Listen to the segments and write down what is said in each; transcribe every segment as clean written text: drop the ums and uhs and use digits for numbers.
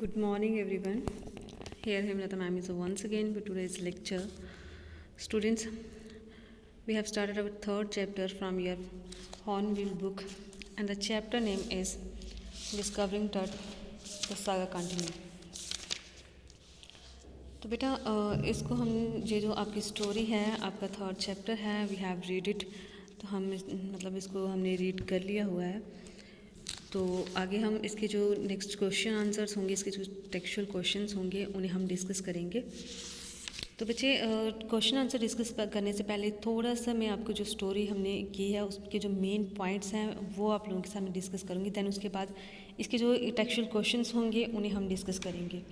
Good morning, everyone. Here Hemlata ma'am is once again with today's lecture. Students, we have started our third chapter from your Hornbill book, and the chapter name is Discovering Tut. The saga continue. तो बेटा इसको हम ये जो आपकी story है, आपका third chapter है, वी हैव रीड इट. तो हम मतलब इसको हमने रीड कर लिया हुआ है. तो आगे हम इसके जो नेक्स्ट क्वेश्चन आंसर्स होंगे, इसके जो टेक्सचुअल क्वेश्चंस होंगे, उन्हें हम डिस्कस करेंगे. तो बच्चे क्वेश्चन आंसर डिस्कस करने से पहले थोड़ा सा मैं आपको जो स्टोरी हमने की है उसके जो मेन पॉइंट्स हैं वो आप लोगों के सामने डिस्कस करूँगी. दैन उसके बाद इसके जो टेक्सचुअल क्वेश्चंस होंगे उन्हें हम डिस्कस करेंगे.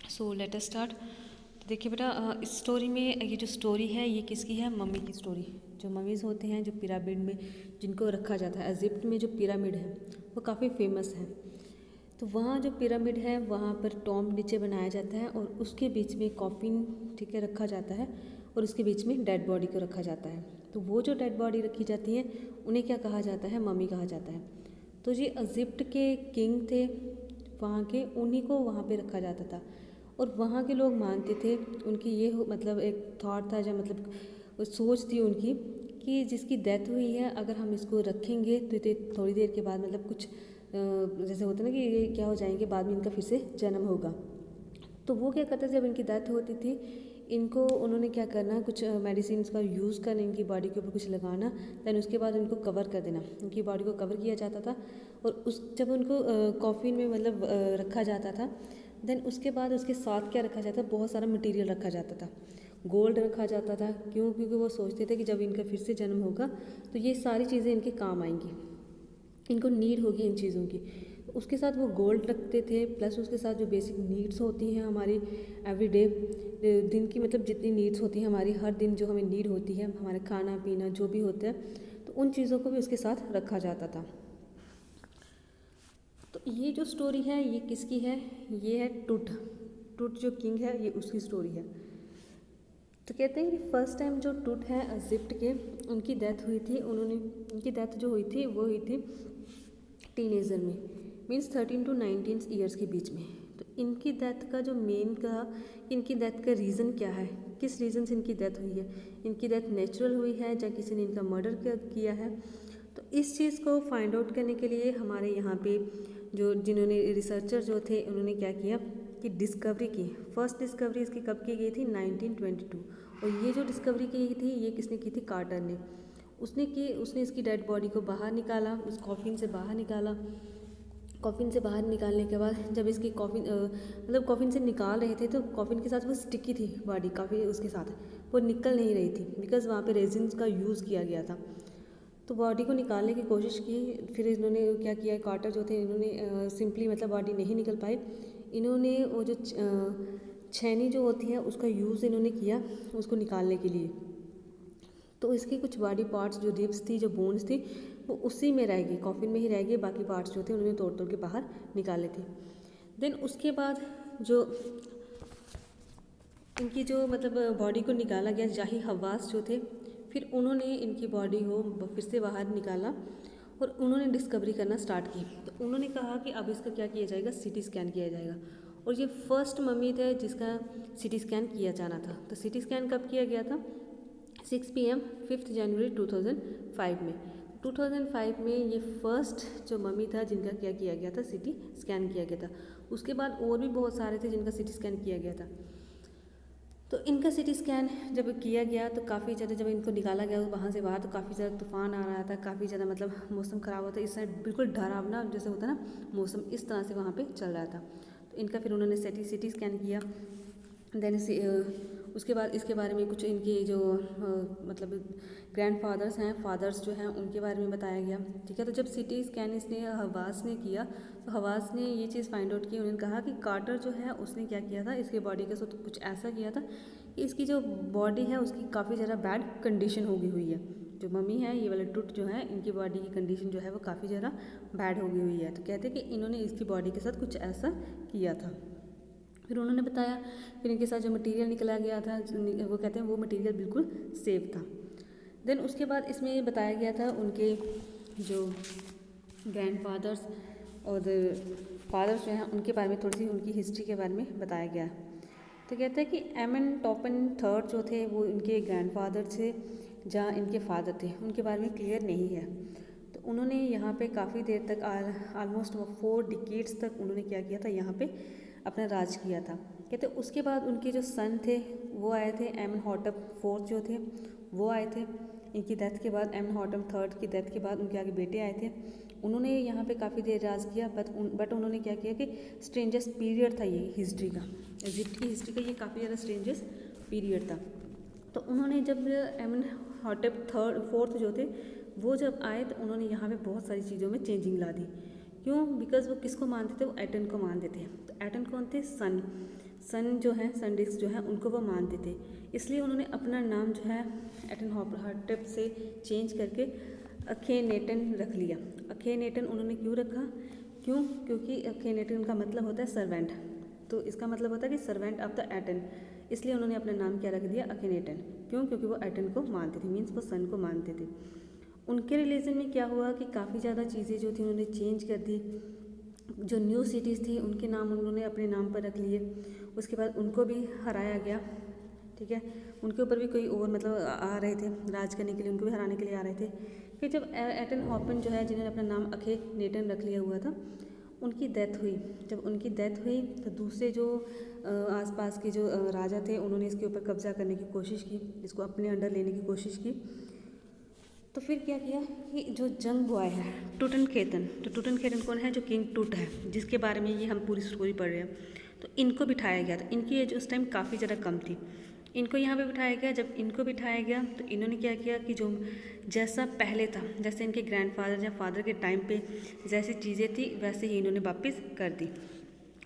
So let us start. तो देखिए बेटा, इस स्टोरी में ये जो स्टोरी है ये किसकी है? मम्मी की स्टोरी. जो मम्मीज़ होते हैं जो पिरामिड में जिनको रखा जाता है, इजिप्ट में जो पिरामिड है वो काफ़ी फेमस है. तो वहाँ जो पिरामिड है वहाँ पर टॉम्ब नीचे बनाया जाता है और उसके बीच में कॉफिन ठीक है रखा जाता है और उसके बीच में डेड बॉडी को रखा जाता है. तो वो जो डेड बॉडी रखी जाती है उन्हें क्या कहा जाता है? मम्मी कहा जाता है. तो ये इजिप्ट के किंग थे वहाँ के, उन्हीं को वहाँ पे रखा जाता था. और वहाँ के लोग मानते थे, उनकी ये मतलब एक थॉट था, जो मतलब सोच थी उनकी कि जिसकी डेथ हुई है अगर हम इसको रखेंगे तो थोड़ी देर के बाद मतलब कुछ जैसे होता है ना कि ये क्या हो जाएंगे, बाद में इनका फिर से जन्म होगा. तो वो क्या करते थे, जब इनकी डेथ होती थी इनको उन्होंने क्या करना, कुछ मेडिसिन का यूज़ करना, इनकी बॉडी के ऊपर कुछ लगाना, दैन उसके बाद उनको कवर कर देना. इनकी बॉडी को कवर किया जाता था और उस जब उनको कॉफिन में मतलब रखा जाता था, देन उसके बाद उसके साथ क्या रखा जाता था? बहुत सारा मटेरियल रखा जाता था. गोल्ड रखा जाता था. क्यों? क्योंकि वो सोचते थे कि जब इनका फिर से जन्म होगा तो ये सारी चीज़ें इनके काम आएंगी, इनको नीड होगी इन चीज़ों की. उसके साथ वो गोल्ड रखते थे, प्लस उसके साथ जो बेसिक नीड्स होती हैं हमारी एवरीडे दिन की, मतलब जितनी नीड्स होती हैं हमारी हर दिन जो हमें नीड होती है, हमारे खाना पीना जो भी होता है, तो उन चीज़ों को भी उसके साथ रखा जाता था. तो ये जो स्टोरी है ये किसकी है? ये है टुट. टुट जो किंग है ये उसकी स्टोरी है. तो कहते हैं कि फर्स्ट टाइम जो टुट है इजिप्ट के, उनकी डेथ हुई थी. उनकी डेथ जो हुई थी वो हुई थी टीनेजर में, मीन्स 13 to 19 ईयर्स के बीच में. तो इनकी डेथ का जो मेन का, इनकी डेथ का रीज़न क्या है, किस रीज़न से इनकी डेथ हुई है? इनकी डेथ नेचुरल हुई है या किसी ने इनका मर्डर किया है? तो इस चीज़ को फाइंड आउट करने के लिए हमारे यहाँ पे जो जिन्होंने रिसर्चर जो थे उन्होंने क्या किया कि डिस्कवरी की. फर्स्ट डिस्कवरी इसकी कब की गई थी? 1922. और ये जो डिस्कवरी की थी ये किसने की थी? कार्टर ने. उसने इसकी डेड बॉडी को बाहर निकाला, उस कॉफिन से बाहर निकाला. कॉफिन से बाहर निकालने के बाद जब इसकी मतलब कॉफिन से निकाल रहे थे तो कॉफिन के साथ वो स्टिकी थी बॉडी काफ़ी, उसके साथ वो निकल नहीं रही थी बिकॉज़ वहाँ पे रेजिन का यूज़ किया गया था. तो बॉडी को निकालने की कोशिश की. फिर इन्होंने क्या किया, कार्टर जो थे इन्होंने सिंपली मतलब बॉडी नहीं निकल पाई, इन्होंने वो जो छेनी जो होती है उसका यूज़ इन्होंने किया उसको निकालने के लिए. तो इसके कुछ बॉडी पार्ट्स जो रिब्स थी, जो बोन्स थी, वो उसी में रह गई, कॉफिन में ही रह गई. बाकी पार्ट्स जो थे उन्होंने तोड़ तोड़ के बाहर निकाले थे. देन उसके बाद जो इनकी जो मतलब बॉडी को निकाला गया, जाही हवास जो थे, फिर उन्होंने इनकी बॉडी को फिर से बाहर निकाला और उन्होंने डिस्कवरी करना स्टार्ट की. तो उन्होंने कहा कि अब इसका क्या किया जाएगा? सिटी स्कैन किया जाएगा. और ये फर्स्ट मम्मी थे जिसका सिटी स्कैन किया जाना था. तो सिटी स्कैन कब किया गया था? 6 PM 5 जनवरी 2005 में. 2005 में ये फर्स्ट जो मम्मी था जिनका क्या किया गया था? सिटी स्कैन किया गया था. उसके बाद और भी बहुत सारे थे जिनका सिटी स्कैन किया गया था. तो इनका सिटी स्कैन जब किया गया तो काफ़ी ज़्यादा, जब इनको निकाला गया वहाँ से बाहर तो काफ़ी ज़्यादा तूफान आ रहा था, काफ़ी ज़्यादा मतलब मौसम ख़राब होता है. इस साइड बिल्कुल डरावना जैसे होता है ना मौसम, इस तरह से वहाँ पे चल रहा था. तो इनका फिर उन्होंने सिटी स्कैन किया. देन उसके बाद इसके बारे में कुछ इनके जो मतलब ग्रैंडफादर्स हैं, फादर्स जो हैं, उनके बारे में बताया गया. ठीक है. तो जब सिटी स्कैन इसने हवास ने किया तो हवास ने ये चीज़ फाइंड आउट की. उन्होंने कहा कि कार्टर जो है उसने क्या किया था, इसके बॉडी के साथ कुछ ऐसा किया था कि इसकी जो बॉडी है उसकी काफ़ी ज़्यादा बैड कंडीशन हो गई हुई है. जो मम्मी है ये वाले टुट जो है, इनकी बॉडी की कंडीशन जो है वो काफ़ी ज़्यादा बैड हो गई हुई है. तो कहते हैं कि इन्होंने इसकी बॉडी के साथ कुछ ऐसा किया था. फिर उन्होंने बताया, फिर इनके साथ जो मटेरियल निकला गया था वो कहते हैं वो मटेरियल बिल्कुल सेफ था. देन उसके बाद इसमें ये बताया गया था उनके जो ग्रैंडफादर्स और फादर्स जो हैं उनके बारे में थोड़ी सी उनकी हिस्ट्री के बारे में बताया गया है। तो कहते हैं कि एमन टॉपन थर्ड जो थे वो इनके ग्रैंडफादर थे, जहाँ इनके फादर थे उनके बारे में क्लियर नहीं है। तो उन्होंने यहाँ पे काफ़ी देर तक ऑलमोस्ट 4 डिकेड्स तक उन्होंने क्या किया था, यहाँ पे अपना राज किया था। कहते उसके बाद उनके जो सन थे वो आए थे, एमनहॉटप फोर्थ जो थे वो आए थे। इनकी डेथ के बाद एमनहॉटप थर्ड की डेथ के बाद उनके आगे बेटे आए थे। उन्होंने यहाँ पे काफ़ी देर राज किया, बट उन्होंने क्या किया कि स्ट्रेंजेस्ट पीरियड था ये हिस्ट्री का, इजिप्ट की हिस्ट्री का ये काफ़ी ज़्यादा स्ट्रेंजेस्ट पीरियड था। तो उन्होंने जब एमनहॉटप फोर्थ जो थे वो जब आए तो उन्होंने यहाँ पे बहुत सारी चीज़ों में चेंजिंग ला दी। क्यों? बिकॉज वो किसको मानते थे? वो एटन को मानते थे। तो एटन कौन थे? सन जो है, सन डिस्क जो है उनको वो मानते थे। इसलिए उन्होंने अपना नाम जो है एटनहॉटप से चेंज करके अखेनेटन रख लिया। अखेनेटन उन्होंने क्यों रखा? क्योंकि अखेनेटन का मतलब होता है सर्वेंट, तो इसका मतलब होता है कि सर्वेंट ऑफ द एटन, इसलिए उन्होंने अपना नाम क्या रख दिया? अखेनेटन। क्यों? क्योंकि वो एटन को मानते थे, मीन्स वो सन को मानते थे। उनके रिलीजन में क्या हुआ कि काफ़ी ज़्यादा चीज़ें जो थी उन्होंने चेंज कर दी। जो न्यू सिटीज़ थी उनके नाम उन्होंने अपने नाम पर रख लिए। उसके बाद उनको भी हराया गया, ठीक है। उनके ऊपर भी कोई और मतलब आ रहे थे राज करने के लिए, उनको भी हराने के लिए आ रहे थे। फिर जब एटनहॉटप जो है जिन्होंने अपना नाम अखेनेटन रख लिया हुआ था, उनकी डेथ हुई। जब उनकी डेथ हुई तो दूसरे जो आसपास के जो राजा थे उन्होंने इसके ऊपर कब्जा करने की कोशिश की, इसको अपने अंडर लेने की कोशिश की। तो फिर क्या किया कि जो जंग बॉय है टूटनखेतन, तो टूटनखेतन कौन है? जो किंग टूट है, जिसके बारे में ये हम पूरी स्टोरी पढ़ रहे हैं। तो इनको बिठाया गया था। इनकी एज उस टाइम काफ़ी ज़्यादा कम थी। इनको यहाँ पे बिठाया गया। जब इनको बिठाया गया तो इन्होंने क्या किया कि जो जैसा पहले था, जैसे इनके ग्रैंडफादर या फादर के टाइम पे जैसी चीज़ें थी वैसे ही इन्होंने वापस कर दी।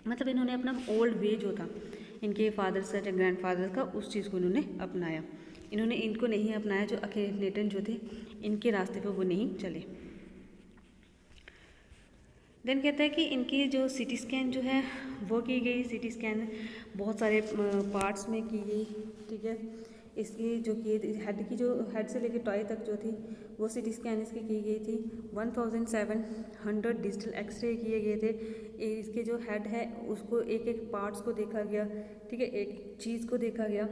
मतलब इन्होंने अपना ओल्ड वे जो था इनके फादर का या ग्रैंडफादर का, उस चीज़ को इन्होंने अपनाया। इन्होंने इनको नहीं अपनाया, जो अखेनेटन जो थे इनके रास्ते पर वो नहीं चले। देन कहता है कि इनकी जो सिटी स्कैन जो है वो की गई। सिटी स्कैन बहुत सारे पार्ट्स में की गई, ठीक है। इसकी जो की हेड की जो हेड से लेकर टॉय तक जो थी वो सिटी स्कैन इसकी की गई थी। 1700 डिजिटल एक्सरे किए गए थे। इसके जो हेड है उसको एक एक पार्ट्स को देखा गया, ठीक है, एक चीज़ को देखा गया।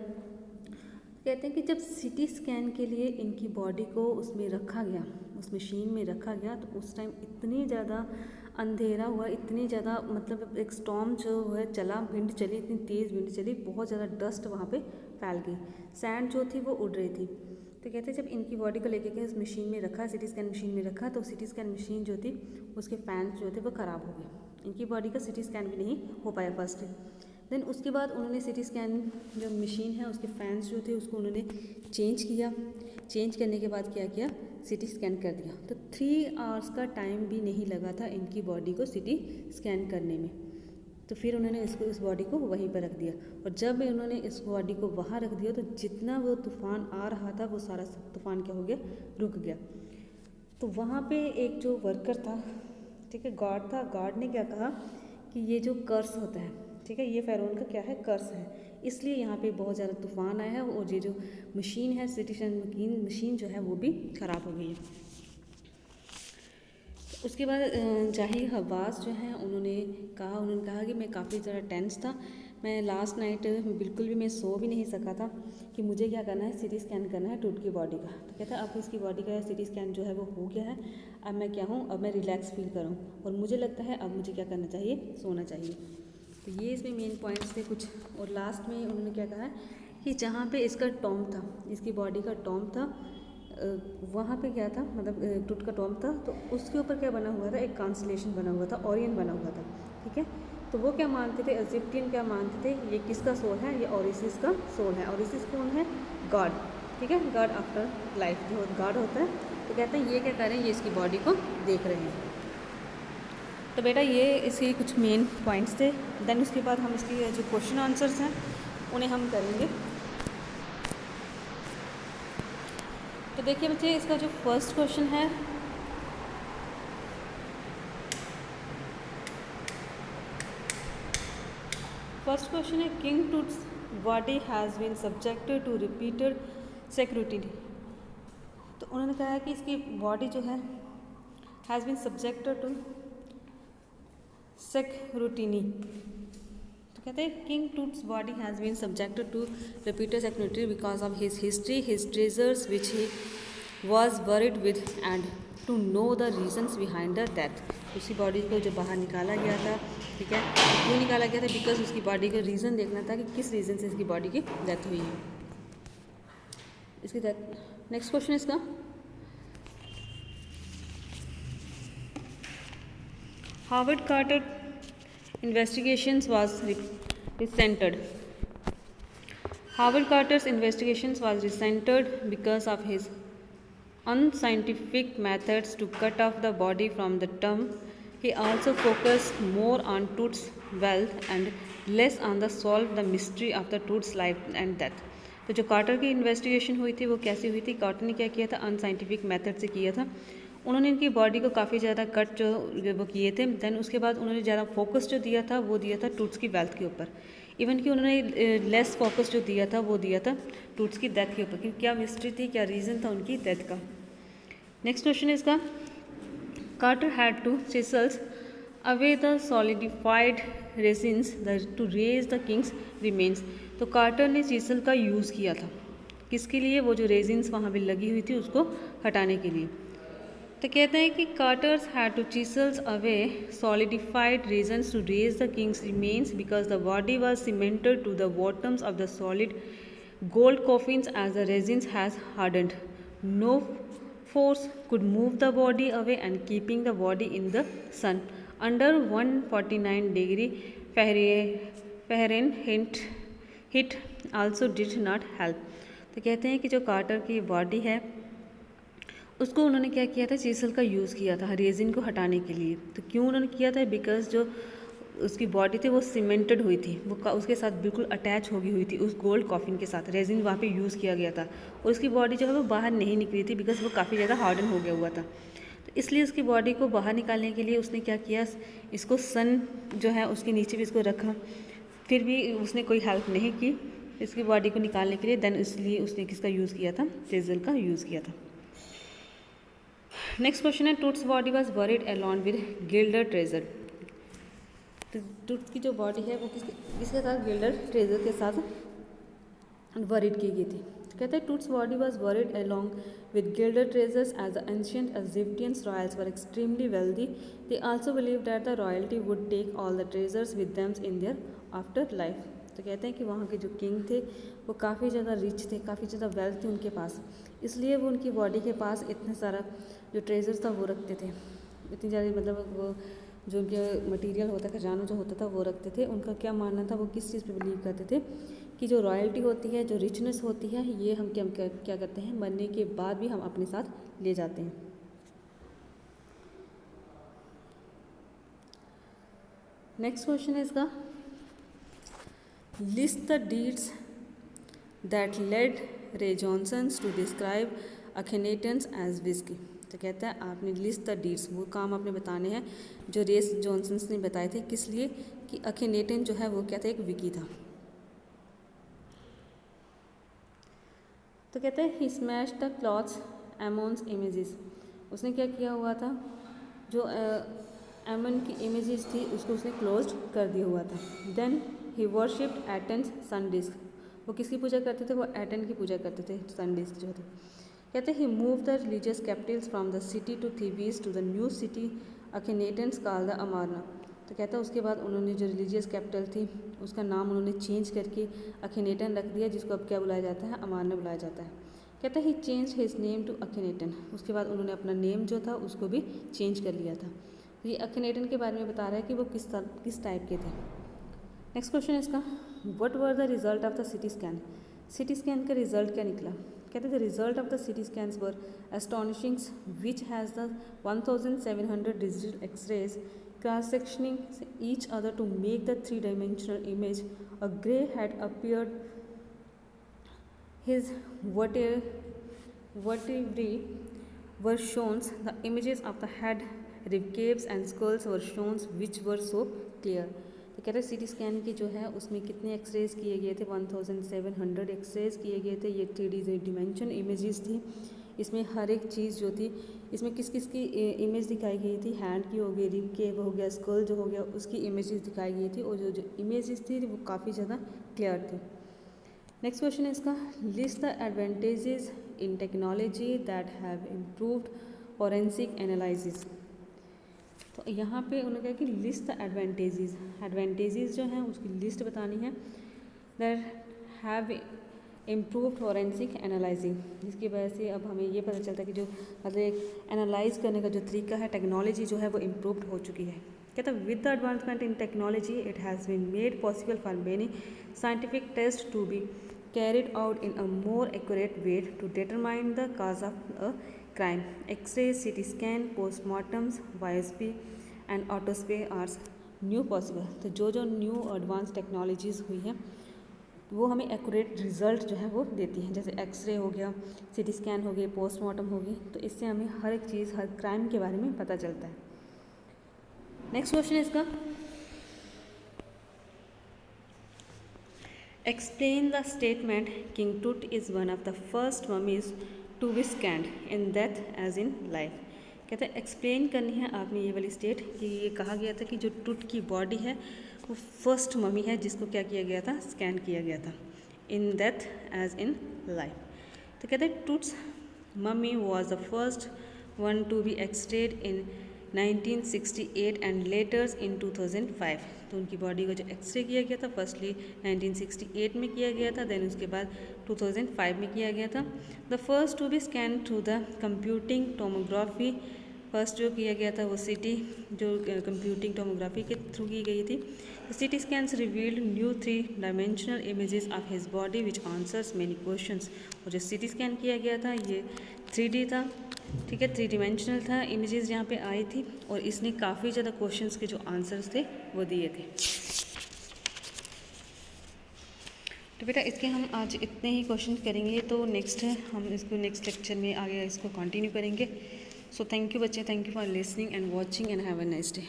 कहते हैं कि जब सिटी स्कैन के लिए इनकी बॉडी को उसमें रखा गया, उस मशीन में रखा गया, तो उस टाइम इतनी ज़्यादा अंधेरा हुआ, इतनी ज़्यादा मतलब एक स्टॉर्म जो है चला, विंड चली, इतनी तेज़ विंड चली, बहुत ज़्यादा डस्ट वहाँ पे फैल गई, सैंड जो थी वो उड़ रही थी। तो कहते हैं जब इनकी बॉडी को लेके गए उस मशीन में रखा, सिटी स्कैन मशीन में रखा, तो सिटी स्कैन मशीन जो थी उसके फैंस जो थे वो ख़राब हो गए। इनकी बॉडी का सिटी स्कैन भी नहीं हो पाया फर्स्ट। देन उसके बाद उन्होंने सिटी स्कैन जो मशीन है उसके फैंस जो थे उसको उन्होंने चेंज किया। चेंज करने के बाद क्या किया? सिटी स्कैन कर दिया। तो 3 आवर्स का टाइम भी नहीं लगा था इनकी बॉडी को सिटी स्कैन करने में। तो फिर उन्होंने इसको इस बॉडी को वहीं पर रख दिया। और जब उन्होंने इस बॉडी को वहाँ रख दिया तो जितना वो तूफ़ान आ रहा था वो सारा तूफ़ान क्या हो गया? रुक गया। तो वहाँ पे एक जो वर्कर था, ठीक है, गार्ड था, गार्ड ने क्या कहा कि ये जो कर्स होता है, ठीक है, ये फ़ायरौन का क्या है? कर्स है, इसलिए यहाँ पे बहुत ज़्यादा तूफ़ान आया है और ये जो मशीन है सिटी स्कैन मशीन जो है वो भी ख़राब हो गई है। तो उसके बाद जाहिर हवास जो है उन्होंने कहा कि मैं काफ़ी ज़्यादा टेंस था, मैं लास्ट नाइट बिल्कुल भी मैं सो भी नहीं सका था कि मुझे क्या करना है? सिटी स्कैन करना है टूट की बॉडी का। तो कहता है अब इसकी बॉडी का सिटी स्कैन जो है वो हो गया है, अब मैं क्या हूँ? अब मैं रिलैक्स फील करूँ और मुझे लगता है अब मुझे क्या करना चाहिए? सोना चाहिए। तो ये इसमें मेन पॉइंट्स थे कुछ। और लास्ट में उन्होंने क्या कहा कि जहाँ पे इसका टॉम था, इसकी बॉडी का टॉम था, वहाँ पे क्या था, मतलब टूट का टॉम था, तो उसके ऊपर क्या बना हुआ था? एक कॉन्स्टलेशन बना हुआ था, ओरियन बना हुआ था, ठीक है। तो वो क्या मानते थे? इजिप्टियन क्या मानते थे? ये किसका सोल है? ये ओरिसिस का सोल है। ओरिसिस कौन है? गॉड, ठीक है, गॉड आफ्टर लाइफ जो गॉड होता है। तो कहते हैं ये क्या कर रहे हैं? ये इसकी बॉडी को देख रहे हैं। तो बेटा ये इसके कुछ मेन पॉइंट्स थे। देन उसके बाद हम इसकी जो क्वेश्चन आंसर्स हैं उन्हें हम करेंगे। तो देखिए बच्चे, इसका जो फर्स्ट क्वेश्चन है, फर्स्ट क्वेश्चन है king Tut's body has been subjected to repeated scrutiny. तो उन्होंने कहा है कि इसकी बॉडी जो है has been subjected to scrutiny. तो कहते हैं king Tut's body has been subjected to repeated scrutiny because of his history, his treasures which he was buried with and to know the reasons behind the death. उसकी body को जो बाहर निकाला गया था, ठीक है, क्यों निकाला गया था? बिकॉज उसकी बॉडी का रीज़न देखना था कि किस रीज़न से इसकी बॉडी की डेथ हुई है, इसकी डेथ। नेक्स्ट क्वेश्चन इसका, Howard Carter investigations was recentered. Howard Carter's investigations was recentered because of his unscientific methods to cut off the body from the tomb. He also focused more on Tut's wealth and less on the solve the mystery of the Tut's life and death. तो जो quarter की investigation हुई थी वो कैसी हुई थी? Quarter ने क्या किया था? अनसाइंटिफिक मेथड से किया था। उन्होंने इनकी बॉडी को काफ़ी ज़्यादा कट जो वो किए थे। देन उसके बाद उन्होंने ज़्यादा फोकस जो दिया था वो दिया था टूट्स की वेल्थ के ऊपर। इवन कि उन्होंने लेस फोकस जो दिया था वो दिया था टूट्स की डेथ के ऊपर, क्योंकि क्या मिस्ट्री थी, क्या रीज़न था उनकी डेथ का। नेक्स्ट क्वेश्चन इसका, Carter had to chisels away the solidified resins to raise the king's remains. तो कार्टर ने चिसल का यूज़ किया था किसके लिए? वो जो रेजिन्स वहाँ पे लगी हुई थी उसको हटाने के लिए। तो कहते हैं कि Carter's had to chisels away solidified resins to raise the king's remains because the body was cemented to the bottoms of the solid gold coffins as the resins has hardened. No force could move the body away and keeping the body in the sun under 149 degree Fahrenheit also did not help. तो कहते हैं कि जो quarter की body है उसको उन्होंने क्या किया था? चीसल का यूज़ किया था रेजिन को हटाने के लिए। तो क्यों उन्होंने किया था? बिकॉज जो उसकी बॉडी थी वो सीमेंटेड हुई थी, वो उसके साथ बिल्कुल अटैच हो गई हुई थी उस गोल्ड कॉफिन के साथ। रेजिन वहाँ पे यूज़ किया गया था और उसकी बॉडी जो है वो बाहर नहीं निकली थी बिकॉज वो काफ़ी ज़्यादा हार्डन हो गया हुआ था। तो इसलिए उसकी बॉडी को बाहर निकालने के लिए उसने क्या किया? इसको सन जो है उसके नीचे भी इसको रखा, फिर भी उसने कोई हेल्प नहीं की इसकी बॉडी को निकालने के लिए। देन इसलिए उसने किसका यूज़ किया था? चीसल का यूज़ किया था। नेक्स्ट क्वेश्चन है, Toots body was buried along with Gilder treasure. तो टूट की जो बॉडी है वो किसके साथ? गिल्डर ट्रेजर के साथ बरीड की गई थी। तो कहते हैं Tut's body was buried along with gilder treasures as the ancient Egyptians royals were extremely wealthy. They also believe that the royalty would take all the treasures with thems in their afterlife. तो कहते हैं कि वहाँ के जो king थे वो काफ़ी ज़्यादा रिच थे, काफ़ी ज़्यादा वेल्थ थी उनके पास, इसलिए वो उनकी बॉडी के पास इतने सारा जो ट्रेजर्स था वो रखते थे, इतनी ज़्यादा मतलब वो जो उनके मटेरियल होता था, खजाना जो होता था वो रखते थे। उनका क्या मानना था? वो किस चीज़ पे बिलीव करते थे कि जो रॉयल्टी होती है, जो रिचनेस होती है, ये हम क्या करते हैं? मरने के बाद भी हम अपने साथ ले जाते हैं। नेक्स्ट क्वेश्चन है इसका, list the deeds that led Ray Johnson's to describe Akhenaten's as whisky. तो कहता है आपने लिस्ट द डीड्स, वो काम आपने बताने हैं जो रेस जॉनसन्स ने बताए थे, किस लिए? कि अखेनेटन जो है वो क्या था? एक विकी था। तो कहते हैं ही स्मैश द क्लॉथ्स एमोन्स इमेजेस। उसने क्या किया हुआ था? जो एमन की इमेजेस थी उसको उसने क्लोज कर दिया हुआ था। Then he worshipped Aten's sun disc. वो किसकी पूजा करते थे? वो एटन की पूजा करते थे, सन डिस्क जो थे। कहते हैं he move the religious capitals from the city to Thebes to the new city Akhenaten's called the Amarna. तो कहता है उसके बाद उन्होंने जो रिलीजियस कैपिटल थी उसका नाम उन्होंने चेंज करके अखेनेटन रख दिया, जिसको अब क्या बुलाया जाता है? अमारना बुलाया जाता है। कहता है ही चेंज हिज नेम टू अखेनेटन। उसके बाद उन्होंने अपना नेम जो था उसको भी चेंज कर लिया था। ये अखेनेटन के बारे में बता रहा है कि वो किस टाइप के थे। नेक्स्ट क्वेश्चन है इसका, what were the result of the city scan. City scan का रिजल्ट क्या निकला? कहते हैं the result of the city scans were astonishing which has the 1700 digital x-rays cross sectioning each other to make the 3-dimensional image. A grey had appeared. His vertebrae were shown. The images of the head, rib caves and skulls were shown which were so clear. तो कहते हैं CT scan की जो है उसमें कितने X-rays किए गए थे? 1700 एक्सरेज किए गए थे। ये 3D डिमेंशन इमेजेस थी। इसमें हर एक चीज़ जो थी, इसमें किस किस की इमेज दिखाई गई थी, हैंड की हो गई, रिब के हो गया, स्कल जो हो गया, उसकी इमेजेस दिखाई गई थी और जो जो इमेजेस थी वो काफ़ी ज़्यादा क्लियर थी। नेक्स्ट क्वेश्चन है इसका, list the advantages in technology that have improved forensic analysis. तो यहाँ पे उन्होंने कहा कि लिस्ट द एडवांटेजेस जो हैं उसकी लिस्ट बतानी है, that have improved forensic analysing, जिसकी वजह से अब हमें ये पता चलता है कि जो मतलब एक एनालाइज करने का जो तरीका है, टेक्नोलॉजी जो है वो इम्प्रूव्ड हो चुकी है। कहता है with the advancement in technology it has been made possible for many scientific test to be carried out in a more accurate way to determine the cause of a crime. X-ray, CT scan, postmortems, biopsy and autopsy are new possible. तो जो जो new advance technologies हुई है वो हमें accurate result जो है वो देती हैं, जैसे एक्सरे हो गया, सीटी स्कैन हो गई, पोस्टमार्टम होगी, तो इससे हमें हर एक चीज़, हर क्राइम के बारे में पता चलता है। नेक्स्ट क्वेश्चन है इसका, explain the statement king Tut is one of the first mummies to be scanned in death as in life. कहते हैं एक्सप्लेन करनी है आपने ये वाली स्टेट कि ये कहा गया था कि जो टूट की बॉडी है वो फर्स्ट ममी है जिसको क्या किया गया था, स्कैन किया गया था, in death as in life. तो कहते हैं Tut's mummy was the first one to be x-rayed in 1968 and letters in 2005। तो उनकी बॉडी को जो एक्सरे किया गया था फर्स्टली 1968 में किया गया था, देन उसके बाद 2005 में किया गया था। The first to be scan through the computing tomography, first जो किया गया था वो सिटी जो कंप्यूटिंग टोमोग्राफी के थ्रू की गई थी। City scans revealed new 3 dimensional images of his body which answers many questions. और जो सिटी स्कैन किया गया था ये 3D था, ठीक है, 3 डिमेंशनल था, इमेजेस यहाँ पे आई थी और इसने काफ़ी ज़्यादा क्वेश्चंस के जो आंसर्स थे वो दिए थे। तो बेटा इसके हम आज इतने ही क्वेश्चन करेंगे, तो नेक्स्ट हम इसको नेक्स्ट लेक्चर में आगे इसको कंटिन्यू करेंगे। सो थैंक यू बच्चे, thank you for listening and watching and have a nice day.